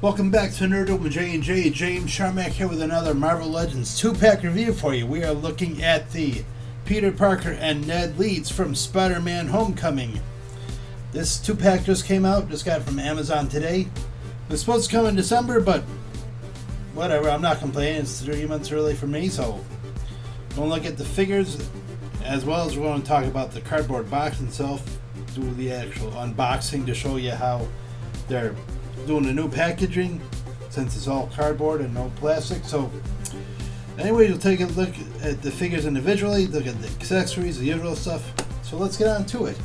Welcome back to Nerd with J&J. James Sharmack here with another Marvel Legends 2-pack review for you. We are looking at the Peter Parker and Ned Leeds from Spider-Man Homecoming. This 2-pack just came out, just got it from Amazon today. It was supposed to come in December, but whatever, I'm not complaining. It's 3 months early for me, so we're going to look at the figures as well as we're going to talk about the cardboard box itself, do the actual unboxing to show you how they're doing the new packaging since it's all cardboard and no plastic. So anyway, you'll take a look at the figures individually, look at the accessories, the usual stuff. So let's get on to it.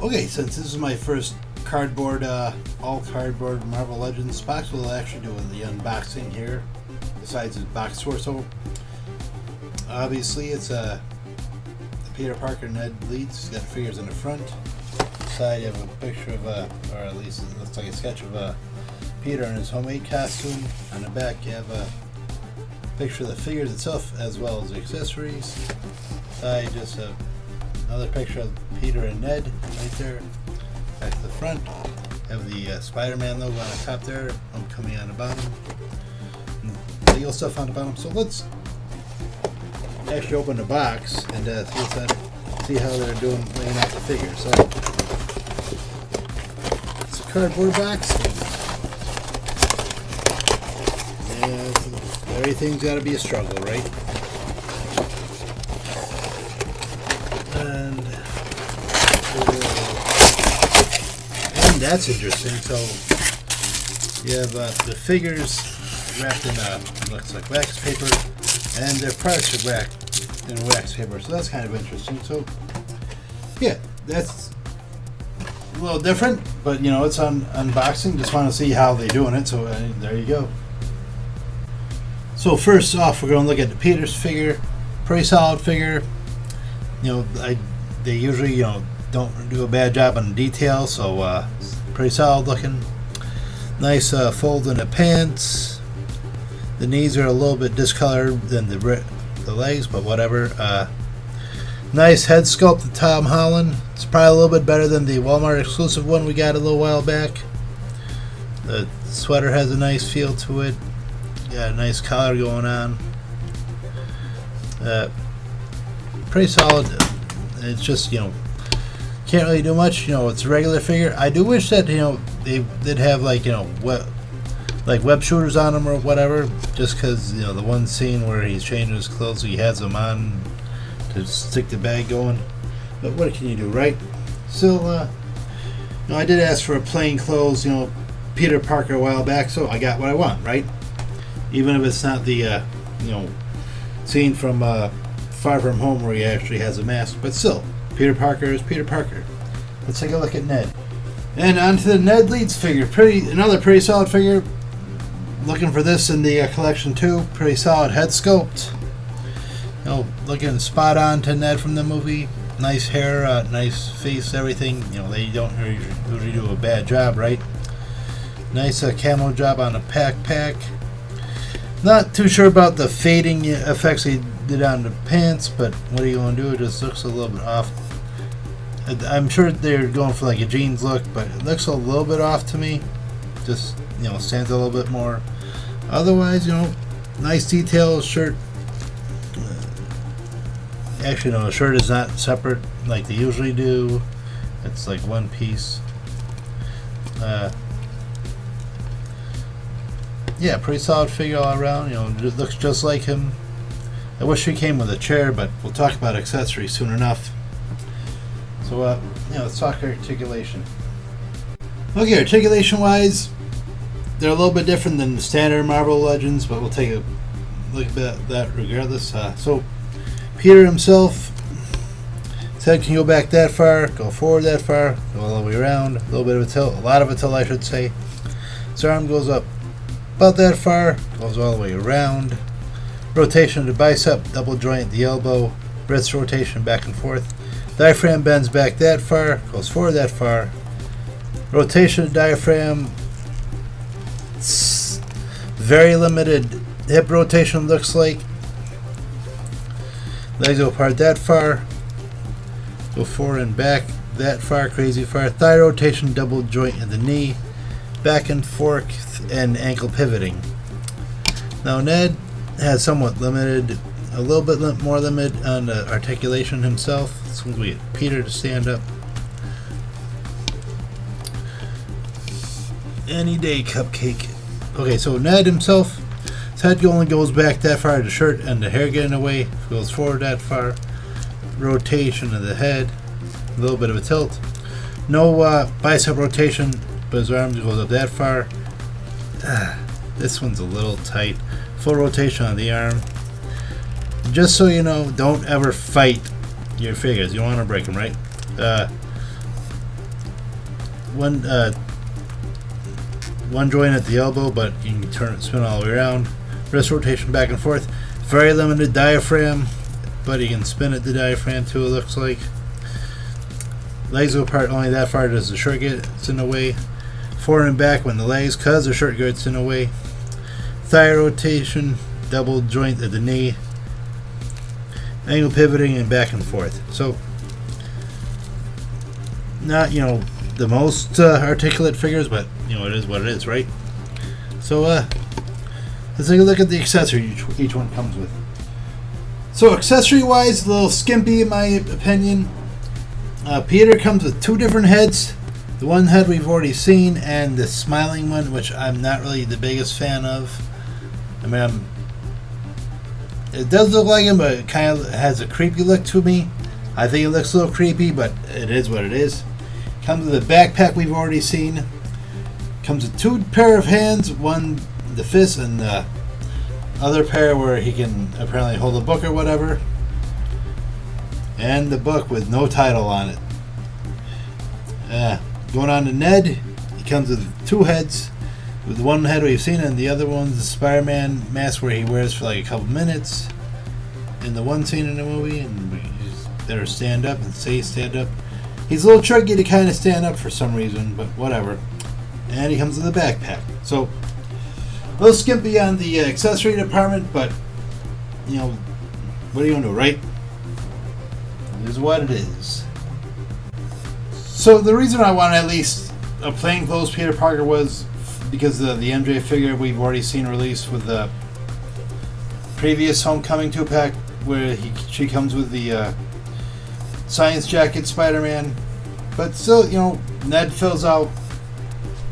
Okay, since this is my first cardboard, all cardboard Marvel Legends box, we'll actually do the unboxing here besides the box torso. Obviously it's the Peter Parker Ned Leeds. He's got figures in the front. Side you have a picture of or at least it looks like a sketch of Peter in his homemade costume. On the back you have a picture of the figures itself as well as the accessories. Side just another picture of Peter and Ned right there. Back to the front have the Spider-Man logo on the top there, Homecoming on the bottom, and Lego stuff on the bottom. So let's actually open the box and see how they're doing laying out the figures. So it's a cardboard box. And everything's got to be a struggle, right? And that's interesting. So you have the figures wrapped in looks like wax paper, and their parts are wrapped in wax paper. So that's kind of interesting. So yeah, that's a little different, but you know, it's on unboxing. Just want to see how they're doing it. So there you go. So first off, we're going to look at the Peter's figure. Pretty solid figure. You know, they usually don't do a bad job on the details, so pretty solid looking. Nice fold in the pants. The knees are a little bit discolored than the legs, but whatever. Nice head sculpt to Tom Holland. It's probably a little bit better than the Walmart exclusive one we got a little while back. The sweater has a nice feel to it. Got a nice collar going on. Pretty solid. It's just, can't really do much. It's a regular figure. I do wish that, they did have web shooters on him or whatever, just because, the one scene where he's changing his clothes, he has them on to stick the bag going. But what can you do, right? So, I did ask for a plain clothes, Peter Parker a while back, so I got what I want, right? Even if it's not the, scene from Far From Home where he actually has a mask, but still, Peter Parker is Peter Parker. Let's take a look at Ned. And on to the Ned Leeds figure. Another pretty solid figure. Looking for this in the collection too. Pretty solid head sculpt. Looking spot on to Ned from the movie. Nice hair, nice face, everything. They don't usually do a bad job, right? Nice camo job on the pack. Not too sure about the fading effects he did on the pants, but what are you going to do? It just looks a little bit off. I'm sure they're going for like a jeans look, but it looks a little bit off to me. Just, stands a little bit more. Otherwise, nice details. Shirt. Actually, no, the shirt is not separate like they usually do. It's like one piece. Yeah, pretty solid figure all around. It looks just like him. I wish he came with a chair, but we'll talk about accessories soon enough. So, let's talk articulation. Okay, articulation-wise, they're a little bit different than the standard Marvel Legends, but we'll take a look at that regardless. So, Peter himself, his head can go back that far, go forward that far, go all the way around, a little bit of a tilt, a lot of a tilt, I should say. His arm goes up about that far, goes all the way around. Rotation of the bicep, double joint at the elbow, wrist rotation back and forth. Diaphragm bends back that far, goes forward that far. Rotation of the diaphragm, very limited hip rotation looks like. Legs go apart that far, go forward and back that far, crazy far. Thigh rotation, double joint in the knee. back and forth, and ankle pivoting. Now Ned has somewhat limited, a little bit more limited on articulation himself. So we get Peter to stand up. Any day, cupcake. Okay, so Ned himself, his head only goes back that far, the shirt and the hair getting away, goes forward that far. Rotation of the head, a little bit of a tilt. No bicep rotation, but his arms goes up that far. This one's a little tight. Full rotation on the arm. Just so you know, don't ever fight your figures. You don't want to break them, right? One joint at the elbow, but you can turn it, spin all the way around. Wrist rotation back and forth. Very limited diaphragm, but you can spin it the diaphragm too, it looks like. Legs go apart only that far does the shirt gets in the way. Forward and back when the legs, cause the shirt gets in the way. Thigh rotation, double joint at the knee. Angle pivoting and back and forth. So, not, the most articulate figures, but it is what it is, right? So let's take a look at the accessory each one comes with. So accessory wise, a little skimpy in my opinion. Peter comes with two different heads. The one head we've already seen, and the smiling one, which I'm not really the biggest fan of. I mean, it does look like him, but it kind of has a creepy look to me. I think it looks a little creepy, but it is what it is. Comes with a backpack we've already seen. Comes with two pair of hands, one the fist and the other pair where he can apparently hold a book or whatever. And the book with no title on it. Going on to Ned, he comes with two heads. With one head we've seen, and the other one's the Spider-Man mask where he wears for like a couple minutes in the one scene in the movie, and he's there to stand up and say stand up. He's a little tricky to kind of stand up for some reason, but whatever. And he comes with a backpack. So, a little skimpy on the accessory department, but, what are you going to do, right? It is what it is. So, the reason I wanted at least a plainclothes Peter Parker was because the MJ figure we've already seen released with the previous Homecoming 2-pack where she comes with the science jacket Spider-Man, but still, Ned fills out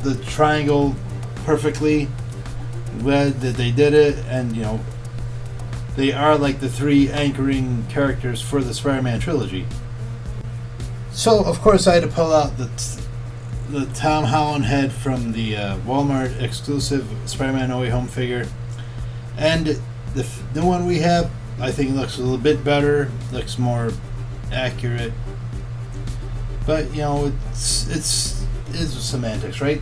the triangle perfectly. Glad that they did it, and they are like the three anchoring characters for the Spider-Man trilogy. So of course I had to pull out the Tom Holland head from the Walmart exclusive Spider-Man No Way Home figure, and the new one we have I think looks a little bit better, looks more accurate, but it's semantics, right?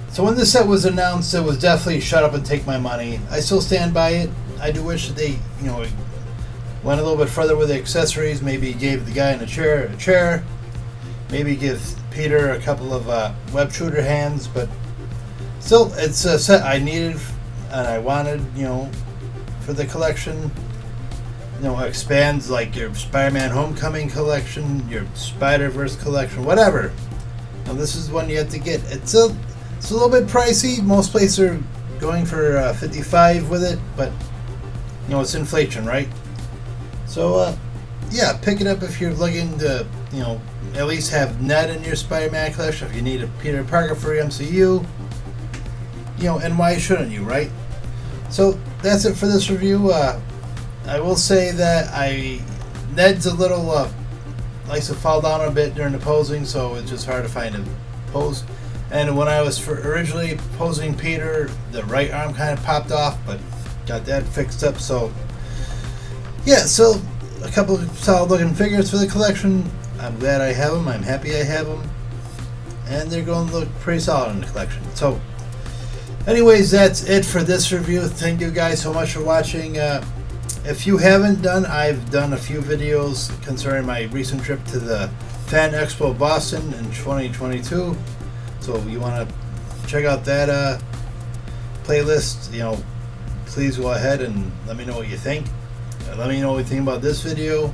So when this set was announced, it was definitely shut up and take my money. I still stand by it. I do wish that they went a little bit further with the accessories, maybe gave the guy in a chair, maybe give Peter a couple of web shooter hands, but still it's a set I needed and I wanted, for the collection. Expands like your Spider-Man Homecoming collection, your Spider-Verse collection, whatever. This is one you have to get. It's a little bit pricey. Most places are going for $55 with it, but it's inflation, right? So yeah, pick it up if you're looking to at least have Ned in your Spider-Man collection. If you need a Peter Parker for your MCU, and why shouldn't you, right? So that's it for this review. I will say that Ned's a little likes to fall down a bit during the posing, so it's just hard to find a pose. And when I was originally posing Peter, the right arm kind of popped off, but got that fixed up. So yeah, so a couple of solid looking figures for the collection. I'm glad I have them. I'm happy I have them, and they're going to look pretty solid in the collection. So anyways, that's it for this review. Thank you guys so much for watching. If you haven't done, I've done a few videos concerning my recent trip to the Fan Expo Boston in 2022. So if you want to check out that playlist, please go ahead and let me know what you think. Let me know what you think about this video.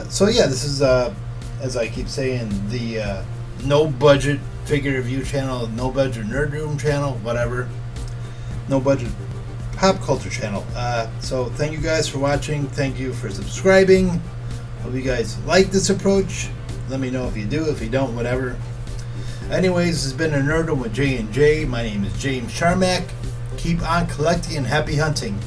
So yeah, this is, as I keep saying, the no budget figure review channel, no budget nerd room channel, whatever. No budget pop culture channel. So thank you guys for watching. Thank you for subscribing. Hope you guys like this approach. Let me know if you do. If you don't, whatever. Anyways, this has been a Nerd Room with J&J. My name is James Charmack. Keep on collecting and happy hunting.